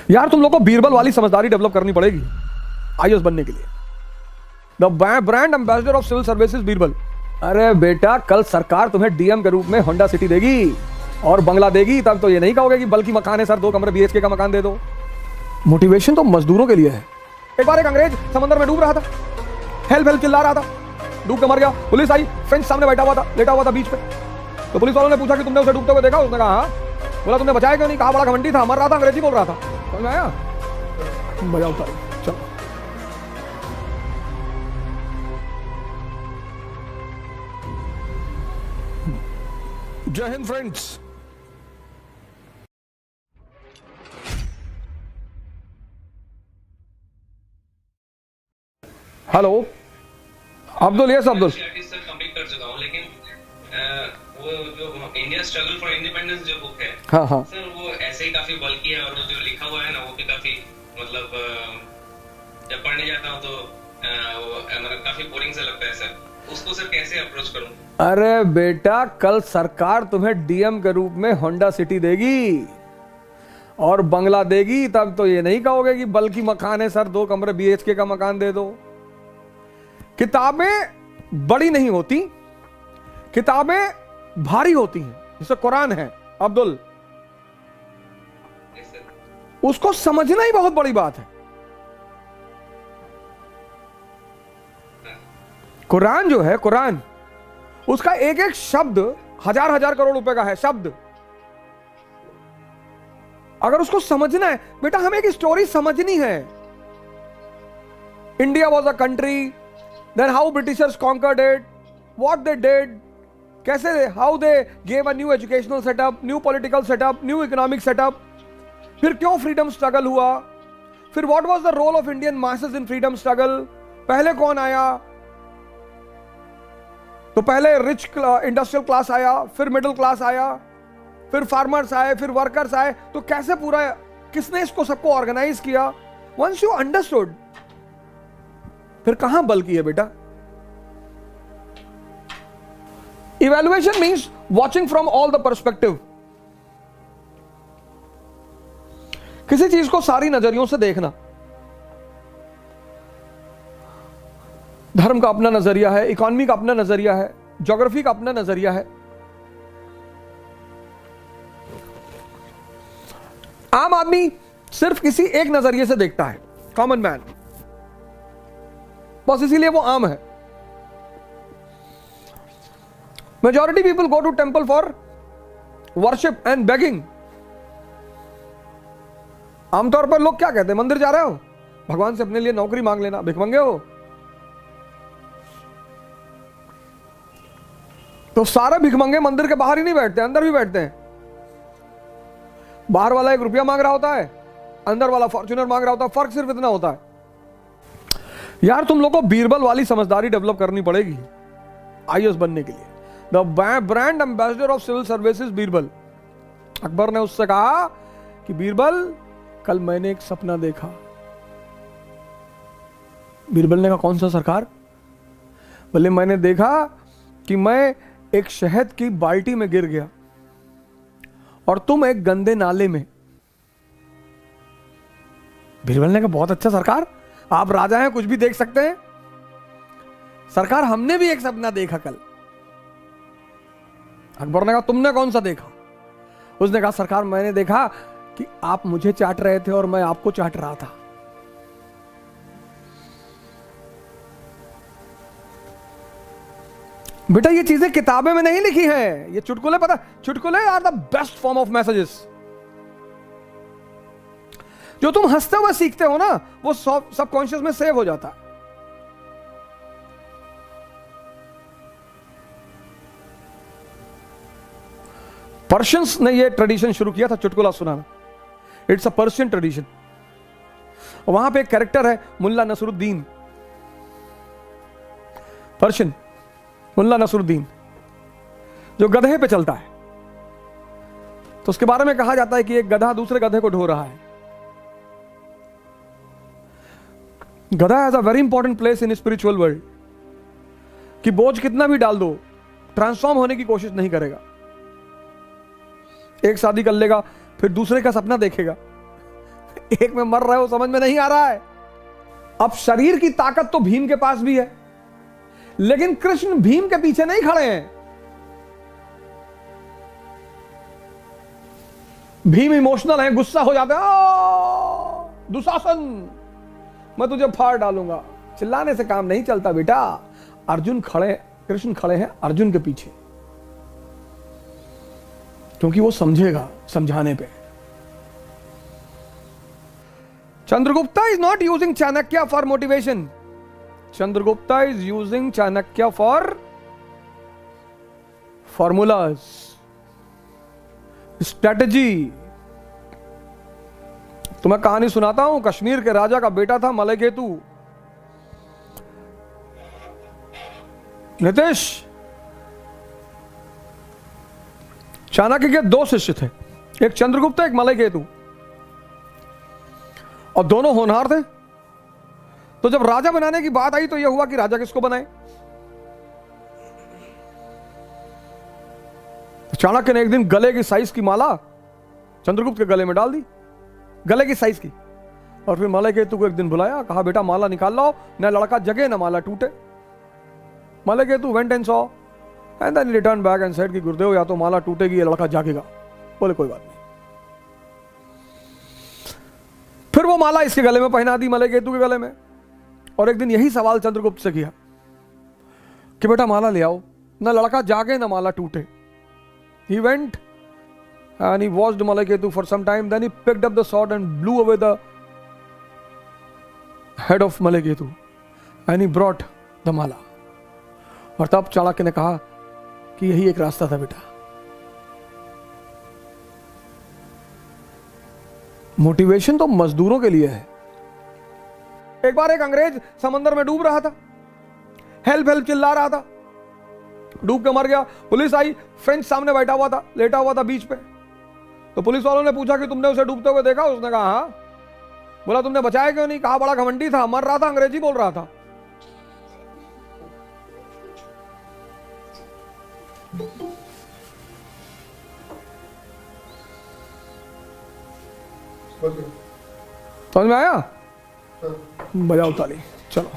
यार तुम लोग को बीरबल वाली समझदारी डेवलप करनी पड़ेगी आईएएस बनने के लिए। The brand ambassador of civil services Birbal. अरे बेटा, कल सरकार तुम्हें डीएम के रूप में होंडा सिटी देगी और बंगला देगी, तब तो ये नहीं कहोगे कि बल्कि मकान है सर, 2 कमरे बीएचके का मकान दे दो। मोटिवेशन तो मजदूरों के लिए है। एक बार एक अंग्रेज समंदर में डूब रहा था, हेल्प हेल्प चिल्ला रहा था, डूब के मर गया। पुलिस आई, फ्रेंच सामने बैठा हुआ था, लेटा हुआ था बीच पे। तो पुलिस वालों ने पूछा कि तुमने उसे डूबते हुए देखा? उसने कहा हाँ। बोला तुमने बचाया क्यों नहीं? कहा बड़ा घमंडी था, मर रहा था, अंग्रेजी बोल रहा था। समझ में आया? मजा उतार। चलो जय Hind friends. Hello Abdul. Yes Abdul. Complete कर चुका हूं, लेकिन वो जो इंडिया स्ट्रगल फॉर इंडिपेंडेंस जो बुक है, हाँ हाँ सर, वो ऐसे ही काफी बल्कि है और वो जो लिखा हुआ है ना, वो भी काफी मतलब जब पढ़ने जाता हूं तो वो मतलब काफी बोरिंग सा लगता है सर। उसको सर कैसे अप्रोच करूं? अरे बेटा, कल सरकार तुम्हें डीएम के रूप में होंडा सिटी देगी और बंगला देगी, तब तो ये नहीं कहोगे कि बल्कि मकान है सर, 2 कमरे बीएचके का मकान दे दो। किताबें बड़ी नहीं होती, किताबें भारी होती हैं, जैसे कुरान है अब्दुल, उसको समझना ही बहुत बड़ी बात है। कुरान जो है, कुरान, उसका एक एक शब्द हजार करोड़ रुपए का है शब्द। अगर उसको समझना है बेटा, हमें एक स्टोरी समझनी है। India was a country, then how Britishers conquered it, what they did, कैसे, how they gave a new educational setup, new political setup, new economic setup, फिर क्यों फ्रीडम स्ट्रगल हुआ, फिर what was the role of Indian masses in freedom struggle, पहले कौन आया। तो पहले रिच इंडस्ट्रियल क्लास आया, फिर मिडिल क्लास आया, फिर फार्मर्स आए, फिर वर्कर्स आए। तो कैसे पूरा, किसने इसको सबको ऑर्गेनाइज किया। वंस यू अंडरस्टूड, फिर कहां बल की है बेटा। Evaluation means watching from all the perspective. किसी चीज को सारी नजरियों से देखना। धर्म का अपना नजरिया है, इकोनॉमी का अपना नजरिया है, ज्योग्राफी का अपना नजरिया है। आम आदमी सिर्फ किसी एक नजरिए से देखता है, कॉमन मैन, बस इसीलिए वो आम है। Majority people go to temple for worship and begging. आमतौर पर लोग क्या कहते हैं, मंदिर जा रहे हो, भगवान से अपने लिए नौकरी मांग लेना, भिखमंगे हो। तो सारे भिखमंगे मंदिर के बाहर ही नहीं बैठते, अंदर भी बैठते हैं। बाहर वाला 1 रुपया मांग रहा होता है, अंदर वाला फॉर्च्यूनर मांग रहा होता है। फर्क सिर्फ इतना होता है। यार तुम लोग को बीरबल वाली समझदारी डेवलप करनी पड़ेगी आईएएस बनने के लिए। The brand ambassador of civil services Birbal. Akbar ने उससे कहा कि बीरबल, कल मैंने एक सपना देखा। बीरबल ने कहा कौन सा सरकार? बोले मैंने देखा कि मैं एक शहद की बाल्टी में गिर गया और तुम एक गंदे नाले में। बीरबल ने कहा बहुत अच्छा सरकार, आप राजा हैं, कुछ भी देख सकते हैं। सरकार, हमने भी एक सपना देखा कल। अकबर ने कहा तुमने कौन सा देखा? उसने कहा सरकार, मैंने देखा कि आप मुझे चाट रहे थे और मैं आपको चाट रहा था। बेटा ये चीजें किताबें में नहीं लिखी हैं, ये चुटकुले, पता, चुटकुले are the best form of messages. जो तुम हंसते हुए सीखते हो ना, वो सबकॉन्शियस में सेव हो जाता है। पर्शियंस ने ये ट्रेडिशन शुरू किया था, चुटकुला सुनाना। It's a Persian tradition. वहां पे एक कैरेक्टर है मुल्ला नसरुद्दीन, पर्शियन मुल्ला नसरुद्दीन, जो गधे पे चलता है। तो उसके बारे में कहा जाता है कि एक गधा दूसरे गधे को ढो रहा है। गधा has a very important place in spiritual world, कि बोझ कितना भी डाल दो, ट्रांसफॉर्म होने की कोशिश नहीं करेगा। एक शादी कर लेगा, फिर दूसरे का सपना देखेगा, एक में मर रहे हो, समझ में नहीं आ रहा है। अब शरीर की ताकत तो भीम के पास भी है, लेकिन कृष्ण भीम के पीछे नहीं खड़े हैं। भीम इमोशनल है, गुस्सा हो जाते हैं, दुशासन मैं तुझे फाड़ डालूंगा। चिल्लाने से काम नहीं चलता बेटा। अर्जुन खड़े, कृष्ण खड़े हैं अर्जुन के पीछे, क्योंकि वो समझेगा समझाने पे। Chandragupta is not using Chanakya for motivation, Chandragupta is using Chanakya for formulas, strategy. तुम्हें कहानी सुनाता हूं, कश्मीर के राजा का बेटा था मलयकेतु। नीतीश, चाणक्य के दो शिष्य थे, एक चंद्रगुप्त एक मलयकेतु, और दोनों होनहार थे। तो जब राजा बनाने की बात आई तो यह हुआ कि राजा किसको बनाए। चाणक्य ने एक दिन गले की साइज की माला चंद्रगुप्त के गले में डाल दी, गले की साइज की, और फिर मलयकेतु को एक दिन बुलाया, कहा बेटा माला निकाल लाओ, न लड़का जगे न माला टूटे। Malayketu went and saw and then return back and said कि गुरुदेव या तो माला टूटेगी या लड़का जागेगा। बोले कोई बात नहीं। फिर वो माला इसके गले में पहना दी, मलयकेतु के गले में, और एक दिन यही सवाल चंद्रगुप्त से किया कि बेटा माला ले आओ, न लड़का जागे न माला टूटे। He went and he watched Malaketu for some time. Then he picked up the sword and blew away the head of Malaketu and he brought the mala. और तब चाणक्य ने कहा कि यही एक रास्ता था बेटा। मोटिवेशन तो मजदूरों के लिए है। एक बार एक अंग्रेज समंदर में डूब रहा था, हेल्प हेल्प चिल्ला रहा था, डूब के मर गया। पुलिस आई, फ्रेंच सामने बैठा हुआ था, लेटा हुआ था बीच पे। तो पुलिस वालों ने पूछा कि तुमने उसे डूबते हुए देखा? उसने कहा हाँ। बोला तुमने बचाया क्यों नहीं? कहा बड़ा घमंडी था, मर रहा था, अंग्रेजी बोल रहा था। समझ में आया? बजाओ ताली, चलो।